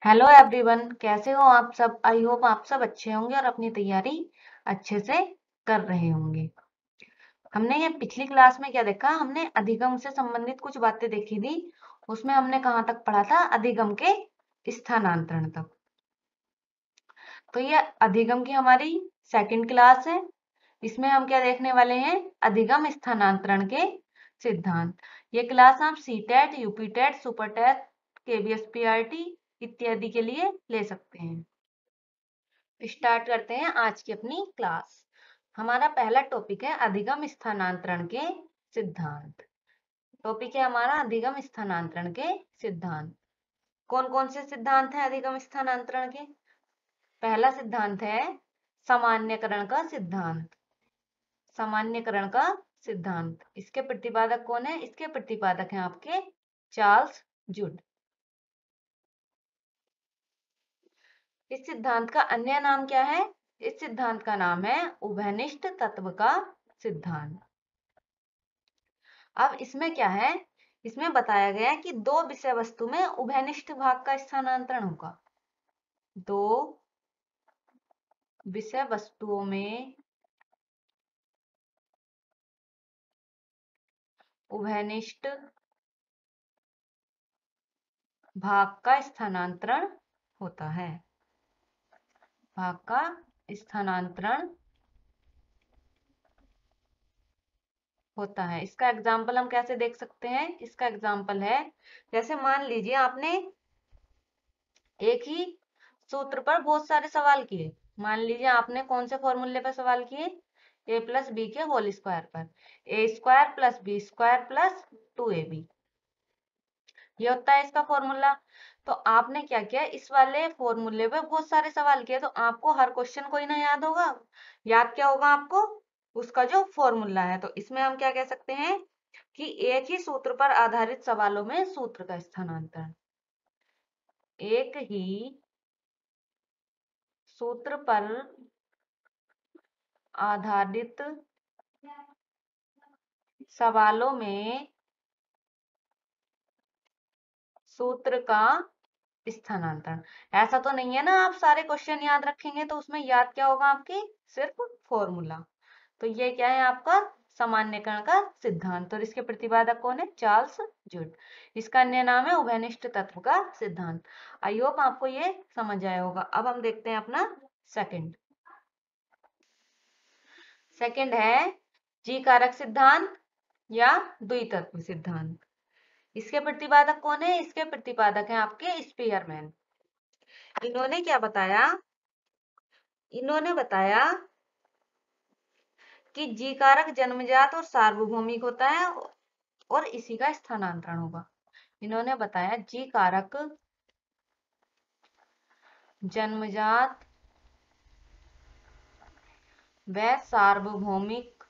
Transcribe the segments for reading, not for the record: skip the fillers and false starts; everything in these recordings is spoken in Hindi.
हेलो एवरीवन, कैसे हो आप सब। आई होप आप सब अच्छे होंगे और अपनी तैयारी अच्छे से कर रहे होंगे। हमने ये पिछली क्लास में क्या देखा, हमने अधिगम से संबंधित कुछ बातें देखी थी। उसमें हमने कहाँ तक पढ़ा था, अधिगम के स्थानांतरण तक। तो ये अधिगम की हमारी सेकंड क्लास है। इसमें हम क्या देखने वाले हैं, अधिगम स्थानांतरण के सिद्धांत। ये क्लास आप सीटेट, यूपीटेट, सुपरटेट, केवीएसपीआरटी इत्यादि के लिए ले सकते हैं। स्टार्ट करते हैं आज की अपनी क्लास। हमारा पहला टॉपिक है अधिगम स्थानांतरण के सिद्धांत। टॉपिक है हमारा अधिगम स्थानांतरण के सिद्धांत। कौन कौन से सिद्धांत हैं अधिगम स्थानांतरण के। पहला सिद्धांत है सामान्यकरण का सिद्धांत। सामान्यकरण का सिद्धांत, इसके प्रतिपादक कौन है, इसके प्रतिपादक हैं आपके चार्ल्स जूड। इस सिद्धांत का अन्य नाम क्या है, इस सिद्धांत का नाम है उभयनिष्ठ तत्व का सिद्धांत। अब इसमें क्या है, इसमें बताया गया है कि दो विषय वस्तु में उभयनिष्ठ भाग का स्थानांतरण होगा। दो विषय वस्तुओं में उभयनिष्ठ भाग का स्थानांतरण होता है। भाग का स्थानांतरण होता है। इसका एग्जाम्पल हम कैसे देख सकते हैं, इसका एग्जाम्पल है, जैसे मान लीजिए आपने एक ही सूत्र पर बहुत सारे सवाल किए। मान लीजिए आपने कौन से फॉर्मूले पर सवाल किए, ए प्लस बी के होल स्क्वायर पर। A square plus b square plus 2ab, ये होता है इसका फॉर्मूला। तो आपने क्या किया, इस वाले फॉर्मूले पे बहुत सारे सवाल किए, तो आपको हर क्वेश्चन को ही ना याद होगा। याद क्या होगा आपको, उसका जो फॉर्मूला है। तो इसमें हम क्या कह सकते हैं कि एक ही सूत्र पर आधारित सवालों में सूत्र का स्थानांतरण। एक ही सूत्र पर आधारित सवालों में सूत्र का स्थानांतरण। ऐसा तो नहीं है ना आप सारे क्वेश्चन याद रखेंगे, तो उसमें याद क्या होगा आपके, सिर्फ फॉर्मूला। तो ये क्या है आपका सामान्यकरण का सिद्धांत, और इसके प्रतिपादक कौन है, चार्ल्स जूड। इसका अन्य नाम है उभयनिष्ठ तत्व का सिद्धांत। आई होप आपको ये समझ आया होगा। अब हम देखते हैं अपना सेकंड। सेकंड है जी कारक सिद्धांत या द्वितत्व सिद्धांत। इसके प्रतिपादक कौन है, इसके प्रतिपादक हैं आपके स्पीयरमैन। इन्होंने क्या बताया, इन्होंने बताया कि जी कारक जन्मजात और सार्वभौमिक होता है और इसी का स्थानांतरण होगा। इन्होंने बताया जी कारक जन्मजात व सार्वभौमिक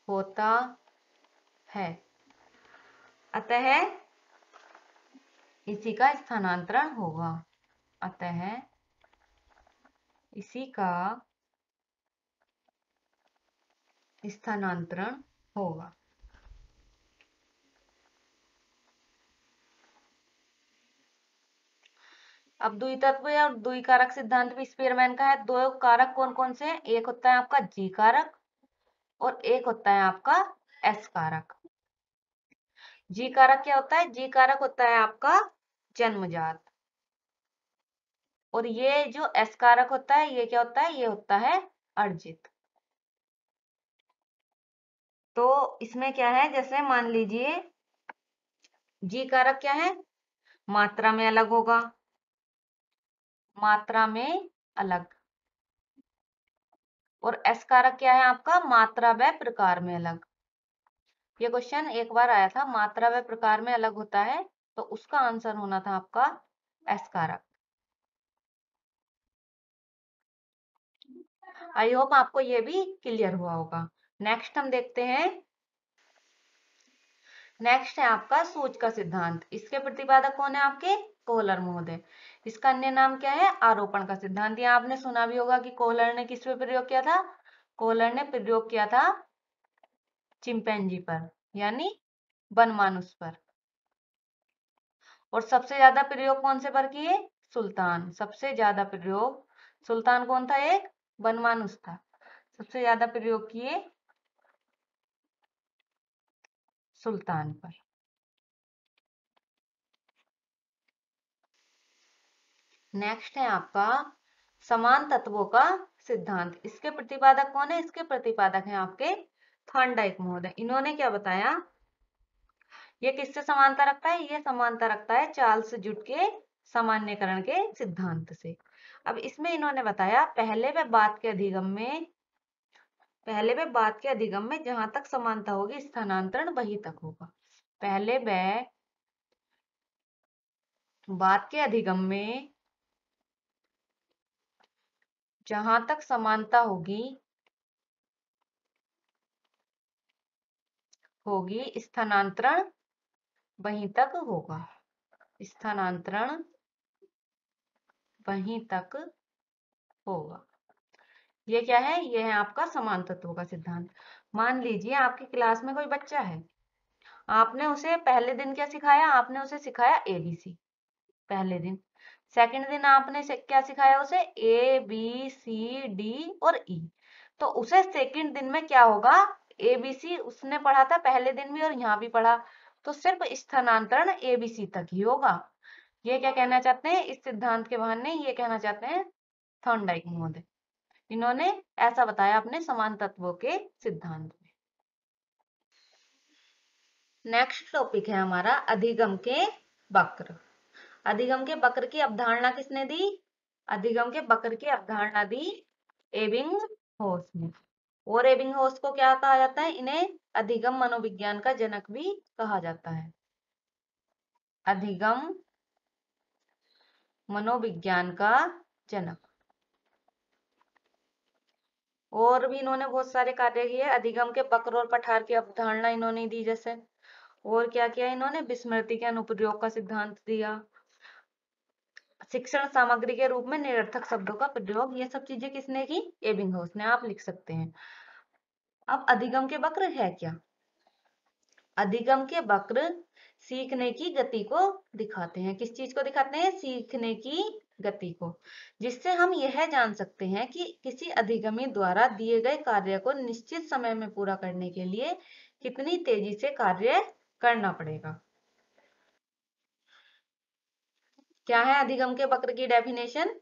होता है, अतः इसी का स्थानांतरण होगा। अतः इसी का स्थानांतरण होगा। अब द्वितत्व या द्विकारक सिद्धांत भी स्पीयरमैन का है। दो कारक कौन कौन से हैं, एक होता है आपका जी कारक और एक होता है आपका एस कारक। जी कारक क्या होता है, जी कारक होता है आपका जन्मजात, और ये जो एस कारक होता है ये क्या होता है, ये होता है अर्जित। तो इसमें क्या है, जैसे मान लीजिए जी कारक क्या है, मात्रा में अलग होगा, मात्रा में अलग। और एस कारक क्या है आपका, मात्रा व प्रकार में अलग। ये क्वेश्चन एक बार आया था, मात्रा व प्रकार में अलग होता है, तो उसका आंसर होना था आपका एस कारक। आई होप आपको ये भी क्लियर हुआ होगा। नेक्स्ट हम देखते हैं, नेक्स्ट है आपका सूच का सिद्धांत। इसके प्रतिपादक कौन है आपके, कोहलर महोदय। इसका अन्य नाम क्या है, आरोपण का सिद्धांत। ये आपने सुना भी होगा कि कोहलर ने किस पे प्रयोग किया था, कोहलर ने प्रयोग किया था चिंपैंजी पर, यानी बनमानुष पर। और सबसे ज्यादा प्रयोग कौन से पर किए? सुल्तान। सबसे ज्यादा प्रयोग सुल्तान कौन था? एक बनमानुस था। सबसे ज्यादा प्रयोग किए सुल्तान पर। नेक्स्ट है आपका समान तत्वों का सिद्धांत। इसके प्रतिपादक कौन है? इसके प्रतिपादक हैं आपके थॉर्नडाइक महोदय। इन्होंने क्या बताया? ये किससे समानता रखता है? ये समानता रखता है चार्ल्स जूट के सामान्यकरण के सिद्धांत से। अब इसमें इन्होंने बताया पहले व बाद के अधिगम में जहां तक समानता होगी स्थानांतरण वहीं तक होगा। पहले व बाद के अधिगम में जहां तक समानता होगी स्थानांतरण वहीं तक होगा। स्थानांतरण वहीं तक होगा। ये क्या है? ये है आपका समान तत्वों का सिद्धांत। मान लीजिए आपकी क्लास में कोई बच्चा है, आपने उसे पहले दिन क्या सिखाया? आपने उसे सिखाया ABC पहले दिन। सेकंड दिन आपने क्या सिखाया उसे? ABCD और E। तो उसे सेकंड दिन में क्या होगा? ABC उसने पढ़ा था पहले दिन भी और यहाँ भी पढ़ा, तो सिर्फ स्थानांतरण ABC तक ही होगा। ये क्या कहना चाहते हैं? इस सिद्धांत के बहाने ये कहना चाहते हैं थॉर्नडाइक महोदय। इन्होंने ऐसा बताया अपने समान तत्वों के सिद्धांत में। नेक्स्ट टॉपिक है हमारा अधिगम के वक्र। अधिगम के वक्र की अवधारणा किसने दी? अधिगम के वक्र की अवधारणा दी एबिंगहॉस ने। और एबिंगहॉस को क्या कहा जाता है? इन्हें अधिगम मनोविज्ञान का जनक भी कहा जाता है। अधिगम मनोविज्ञान का जनक। और भी इन्होंने बहुत सारे कार्य किए। अधिगम के वक्र और पठार की अवधारणा इन्होंने दी। जैसे और क्या किया इन्होंने? विस्मृति के अनुप्रयोग का सिद्धांत दिया। शिक्षण सामग्री के रूप में निरर्थक शब्दों का प्रयोग। ये सब चीजें किसने की? एबिंगहॉस ने। आप लिख सकते हैं। अब अधिगम के वक्र है क्या? अधिगम के वक्र सीखने की गति को दिखाते हैं। किस चीज को दिखाते हैं? सीखने की गति को। जिससे हम यह जान सकते हैं कि किसी अधिगमी द्वारा दिए गए कार्य को निश्चित समय में पूरा करने के लिए कितनी तेजी से कार्य करना पड़ेगा। क्या है अधिगम के वक्र की डेफिनेशन?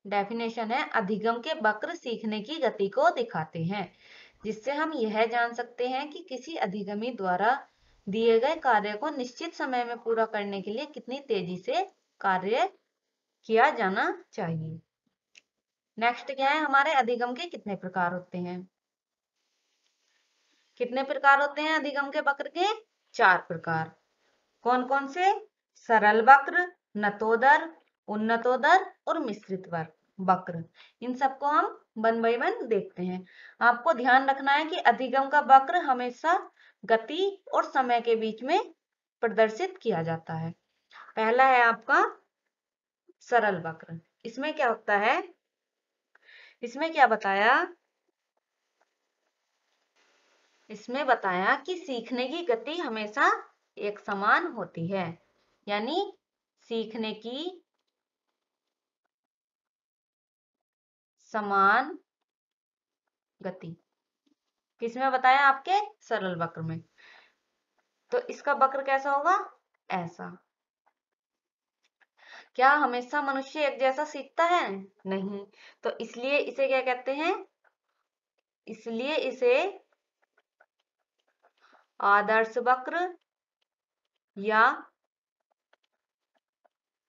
डेफिनेशन है अधिगम के वक्र सीखने की गति को दिखाते हैं, जिससे हम यह जान सकते हैं कि किसी अधिगमी द्वारा दिए गए कार्य को निश्चित समय में पूरा करने के लिए कितनी तेजी से कार्य किया जाना चाहिए। नेक्स्ट क्या है? हमारे अधिगम के कितने प्रकार होते हैं? कितने प्रकार होते हैं अधिगम के वक्र के? 4 प्रकार। कौन कौन से? सरल वक्र, नतोदर, उन्नतोदर और मिश्रित वक्र। इन सबको हम वन बाय वन देखते हैं। आपको ध्यान रखना है कि अधिगम का वक्र हमेशा गति और समय के बीच में प्रदर्शित किया जाता है। पहला है आपका सरल वक्र। इसमें क्या होता है? इसमें क्या बताया? इसमें बताया कि सीखने की गति हमेशा एक समान होती है। यानी सीखने की समान गति किसमें बताया? आपके सरल वक्र में। तो इसका वक्र कैसा होगा? ऐसा। क्या हमेशा मनुष्य एक जैसा सीखता है? नहीं। तो इसलिए इसे क्या कहते हैं? इसलिए इसे आदर्श वक्र या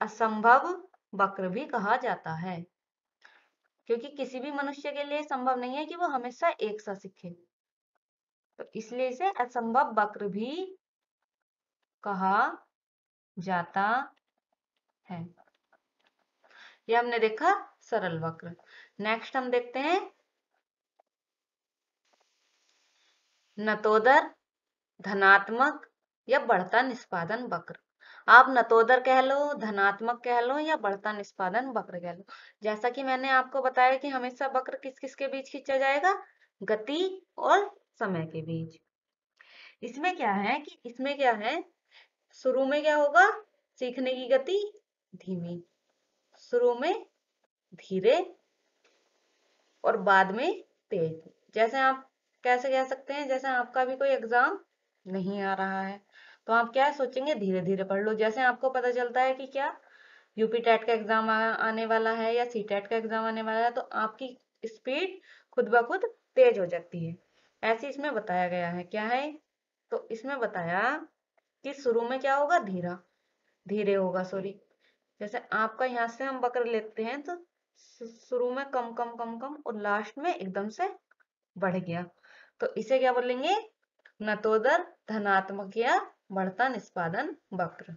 असंभव वक्र भी कहा जाता है, क्योंकि किसी भी मनुष्य के लिए संभव नहीं है कि वो हमेशा एक सा सीखे। तो इसलिए इसे असंभव वक्र भी कहा जाता है। ये हमने देखा सरल वक्र। नेक्स्ट हम देखते हैं नतोदर, धनात्मक या बढ़ता निष्पादन वक्र। आप नतोदर कह लो, धनात्मक कह लो या बढ़ता निष्पादन वक्र कह लो। जैसा कि मैंने आपको बताया कि हमेशा वक्र किस किस के बीच खींचा जाएगा? गति और समय के बीच। इसमें क्या है कि इसमें क्या है? शुरू में क्या होगा? सीखने की गति धीमी, शुरू में धीरे और बाद में तेज। जैसे आप कैसे कह सकते हैं, जैसे आपका भी कोई एग्जाम नहीं आ रहा है तो आप क्या सोचेंगे, धीरे धीरे पढ़ लो। जैसे आपको पता चलता है कि क्या यूपी टेट का एग्जाम आने वाला है या सी टेट का एग्जाम आने वाला है तो आपकी स्पीड खुद ब खुद तेज हो जाती है। ऐसे इसमें बताया गया है। क्या है, तो इसमें बताया कि शुरू में क्या होगा, धीरे होगा, सॉरी। जैसे आपका यहाँ से हम वक्र लेते हैं तो शुरू में कम कम कम कम और लास्ट में एकदम से बढ़ गया, तो इसे क्या बोलेंगे, नतोदर धनात्मक या बढ़ता निष्पादन वक्र।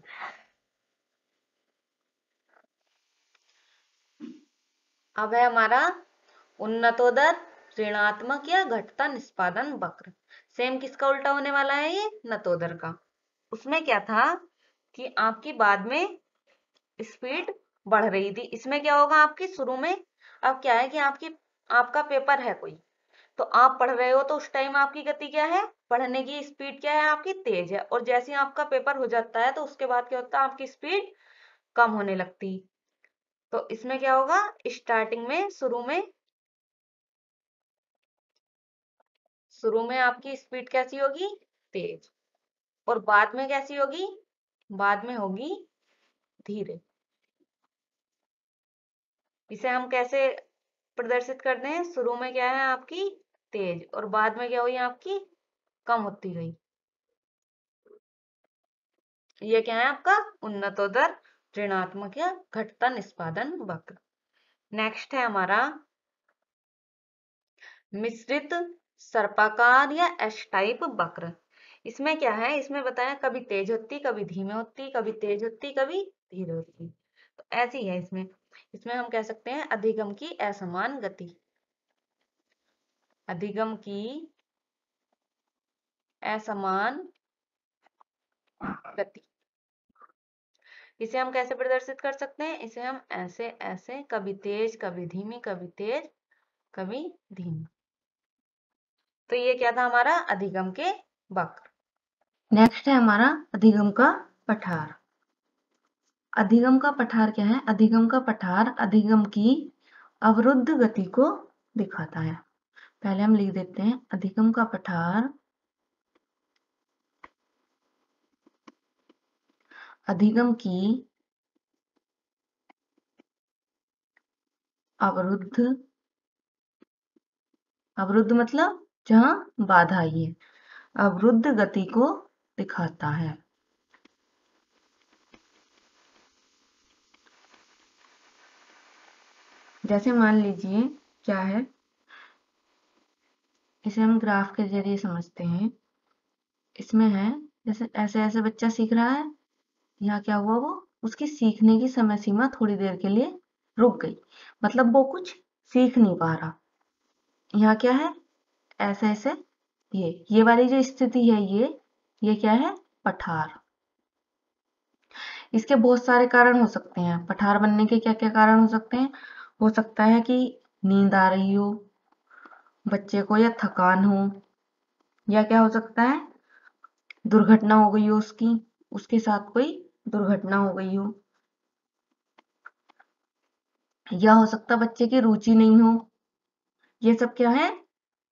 अब है हमारा उन्नतोदर ऋणात्मक या घटता निष्पादन वक्र। सेम किसका उल्टा होने वाला है, ये नतोदर का। उसमें क्या था कि आपकी बाद में स्पीड बढ़ रही थी, इसमें क्या होगा आपकी शुरू में। अब क्या है कि आपका पेपर है कोई, तो आप पढ़ रहे हो तो उस टाइम आपकी गति क्या है, पढ़ने की स्पीड क्या है आपकी, तेज है। और जैसे ही आपका पेपर हो जाता है तो उसके बाद क्या होता है, आपकी स्पीड कम होने लगती। तो इसमें क्या होगा, स्टार्टिंग में शुरू में आपकी स्पीड कैसी होगी, तेज, और बाद में कैसी होगी, बाद में होगी धीरे। इसे हम कैसे प्रदर्शित करते हैं, शुरू में क्या है आपकी तेज और बाद में क्या हुई आपकी कम होती गई। ये क्या है आपका उन्नतोदर ऋणात्मक या घटता निष्पादन वक्र। नेक्स्ट है हमारा मिश्रित सर्पाकार या एस टाइप वक्र। इसमें क्या है, इसमें बताया कभी तेज होती, कभी धीमे होती, कभी तेज होती, कभी धीरे होती। तो ऐसी है इसमें। इसमें हम कह सकते हैं अधिगम की असमान गति, अधिगम की असमान गति। इसे हम कैसे प्रदर्शित कर सकते हैं, इसे हम ऐसे ऐसे, कभी तेज कभी धीमी, कभी तेज कभी धीमी। तो ये क्या था हमारा अधिगम के वक्र। नेक्स्ट है हमारा अधिगम का पठार। अधिगम का पठार क्या है, अधिगम का पठार अधिगम की अवरुद्ध गति को दिखाता है। पहले हम लिख देते हैं अधिगम का पठार अधिगम की अवरुद्ध, अवरुद्ध मतलब जहां बाधा आई है, अवरुद्ध गति को दिखाता है। जैसे मान लीजिए क्या है, इसे हम ग्राफ के जरिए समझते हैं। इसमें है जैसे ऐसे ऐसे बच्चा सीख रहा है, यहाँ क्या हुआ, वो उसकी सीखने की समय सीमा थोड़ी देर के लिए रुक गई, मतलब वो कुछ सीख नहीं पा रहा। यहाँ क्या है, ऐसे ऐसे ये वाली जो स्थिति है, ये क्या है, पठार। इसके बहुत सारे कारण हो सकते हैं। पठार बनने के क्या क्या कारण हो सकते हैं, हो सकता है कि नींद आ रही हो बच्चे को, या थकान हो, या क्या हो सकता है दुर्घटना हो गई हो उसकी, उसके साथ कोई दुर्घटना हो गई हो, या हो सकता है बच्चे की रुचि नहीं हो। ये सब क्या है,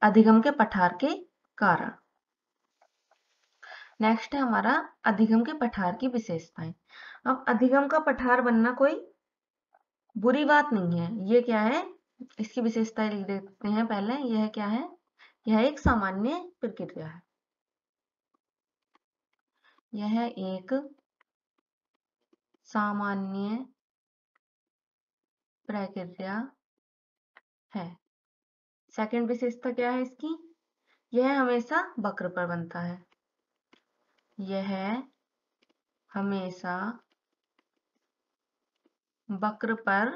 अधिगम के पठार के कारण। नेक्स्ट है हमारा अधिगम के पठार की विशेषताएं। अब अधिगम का पठार बनना कोई बुरी बात नहीं है। ये क्या है, इसकी विशेषताएं लिख देते हैं पहले। यह क्या है, यह एक सामान्य प्रक्रिया है, यह एक सामान्य प्रक्रिया है। सेकंड विशेषता क्या है इसकी, यह हमेशा वक्र पर बनता है, यह हमेशा वक्र पर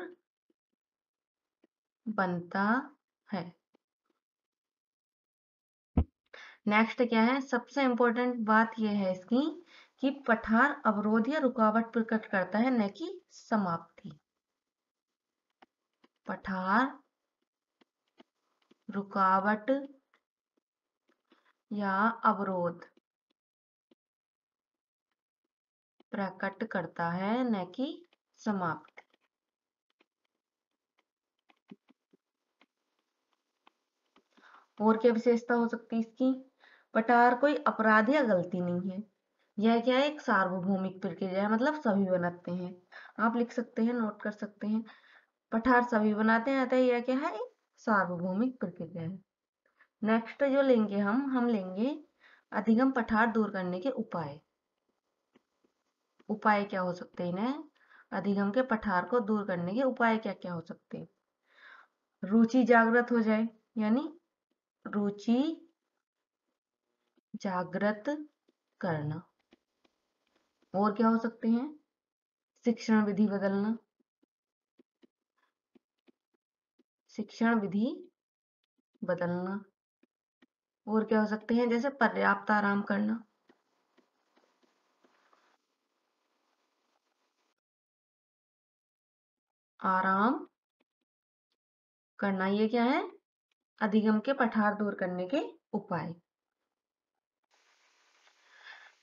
बनता है। नेक्स्ट क्या है, सबसे इंपॉर्टेंट बात यह है इसकी कि पठार अवरोध या रुकावट प्रकट करता है, न कि समाप्ति। पठार रुकावट या अवरोध प्रकट करता है, न कि समाप्त। और क्या विशेषता हो सकती है इसकी? पठार कोई अपराध या गलती नहीं है। यह क्या है? एक सार्वभौमिक प्रक्रिया है, मतलब सभी बनाते हैं। आप लिख सकते हैं, नोट कर सकते हैं। पठार सभी बनाते हैं, अतः यह क्या है? एक सार्वभौमिक प्रक्रिया है। नेक्स्ट जो लेंगे हम लेंगे अधिगम पठार दूर करने के उपाय। उपाय क्या हो सकते हैं इन्हें? अधिगम के पठार को दूर करने के उपाय क्या क्या हो सकते हैं? रुचि जागृत हो जाए, यानी रुचि जागृत करना। और क्या हो सकते हैं? शिक्षण विधि बदलना, शिक्षण विधि बदलना। और क्या हो सकते हैं? जैसे पर्याप्त आराम करना, आराम करना। ये क्या है? अधिगम के पठार दूर करने के उपाय।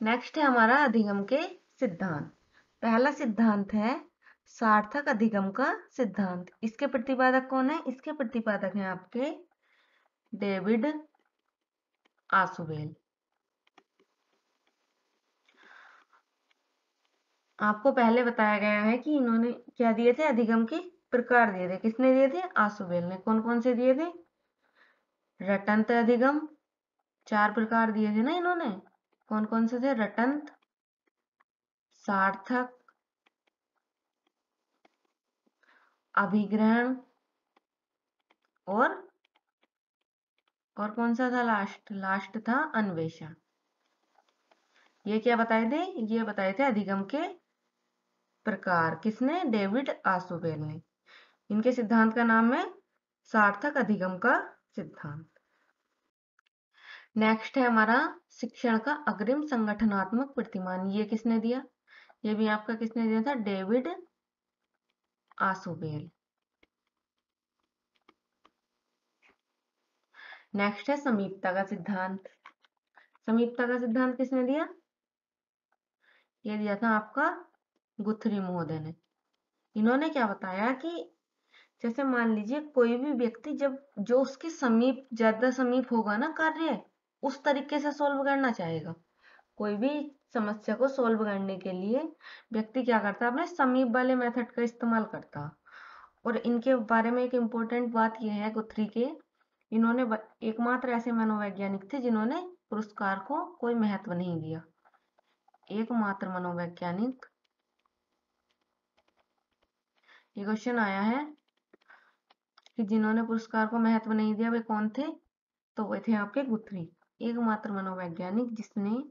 नेक्स्ट है हमारा अधिगम के सिद्धांत। पहला सिद्धांत है सार्थक अधिगम का सिद्धांत। इसके प्रतिपादक कौन है? इसके प्रतिपादक हैं आपके डेविड आसुबेल। आपको पहले बताया गया है कि इन्होंने क्या दिए थे? अधिगम के प्रकार दिए थे। किसने दिए थे? आसुबेल ने। कौन कौन से दिए थे? रटंत अधिगम, 4 प्रकार दिए थे ना इन्होंने। कौन कौन से थे? रटंत, सार्थक, अभिग्रहण और कौन सा था लास्ट था अन्वेषण। ये क्या बताए थे? ये बताए थे अधिगम के प्रकार। किसने? डेविड आसुबेल ने। इनके सिद्धांत का नाम है सार्थक अधिगम का सिद्धांत। नेक्स्ट है हमारा शिक्षण का अग्रिम संगठनात्मक प्रतिमान। ये किसने दिया? ये भी आपका किसने दिया था? David Ausubel. नेक्स्ट है समीपता का सिद्धांत। समीपता का सिद्धांत किसने दिया? ये दिया था आपका गुथरी महोदय ने। इन्होंने क्या बताया कि जैसे मान लीजिए कोई भी व्यक्ति जब जो उसके समीप ज्यादा समीप होगा ना कार्य, उस तरीके से सॉल्व करना चाहेगा। कोई भी समस्या को सॉल्व करने के लिए व्यक्ति क्या करता है? अपने समीप वाले मेथड का इस्तेमाल करता। और इनके बारे में एक इम्पोर्टेंट बात यह है गुथरी के, इन्होंने एकमात्र ऐसे मनोवैज्ञानिक थे जिन्होंने पुरस्कार को कोई महत्व नहीं दिया। एकमात्र मनोवैज्ञानिक, ये क्वेश्चन आया है कि जिन्होंने पुरस्कार को महत्व नहीं दिया वे कौन थे? तो वे थे आपके गुथरी। एकमात्र मनोवैज्ञानिक जिसने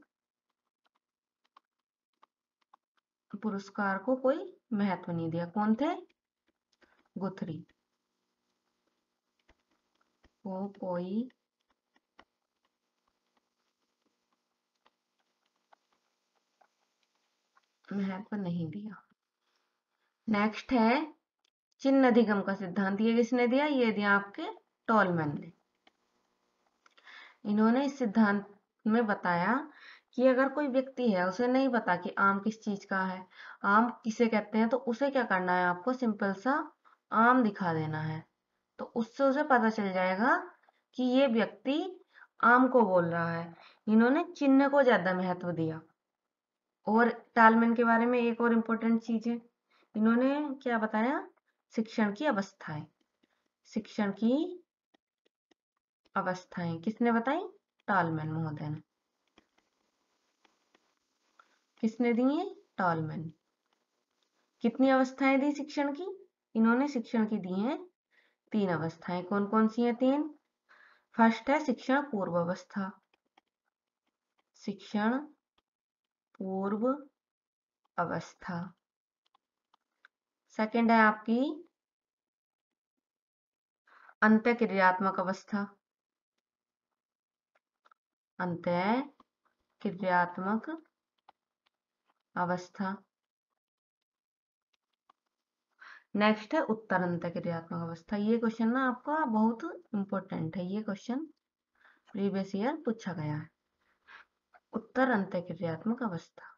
पुरस्कार को कोई महत्व नहीं दिया। कौन थे? गुथरी को कोई महत्व नहीं दिया। नेक्स्ट है चिन्ह अधिगम का सिद्धांत। ये किसने दिया? ये दिया आपके टॉलमैन ने। इन्होंने इस सिद्धांत में बताया कि अगर कोई व्यक्ति है उसे नहीं पता कि आम किस चीज का है, आम किसे कहते हैं, तो उसे क्या करना है? आपको सिंपल सा आम दिखा देना है, तो उससे उसे पता चल जाएगा कि ये व्यक्ति आम को बोल रहा है। इन्होंने चिन्ह को ज्यादा महत्व दिया। और टालमैन के बारे में एक और इम्पोर्टेंट चीज है, इन्होंने क्या बताया? शिक्षण की अवस्थाएं। शिक्षण की अवस्थाएं किसने बताई? टालमैन महोदय ने। किसने दी है? टॉलमैन। कितनी अवस्थाएं दी शिक्षण की? इन्होंने शिक्षण की दी हैं 3 अवस्थाएं। कौन कौन सी हैं 3? फर्स्ट है शिक्षण पूर्व अवस्था, शिक्षण पूर्व अवस्था। सेकंड है आपकी अंत्य क्रियात्मक अवस्था, अंत्य क्रियात्मक अवस्था। नेक्स्ट है उत्तर अंत्य क्रियात्मक अवस्था। ये क्वेश्चन ना आपका बहुत इंपॉर्टेंट है, ये क्वेश्चन प्रीवियस ईयर पूछा गया है। उत्तर अंत्य क्रियात्मक अवस्था।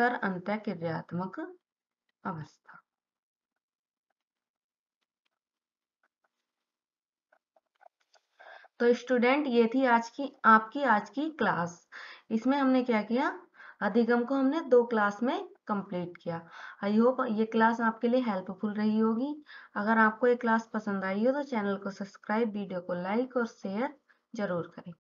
उत्तर अंतःक्रियात्मक अवस्था। तो स्टूडेंट, ये थी आपकी आज की क्लास। इसमें हमने क्या किया, अधिगम को हमने 2 क्लास में कंप्लीट किया। आई होप ये क्लास आपके लिए हेल्पफुल रही होगी। अगर आपको ये क्लास पसंद आई हो तो चैनल को सब्सक्राइब, वीडियो को लाइक और शेयर जरूर करें।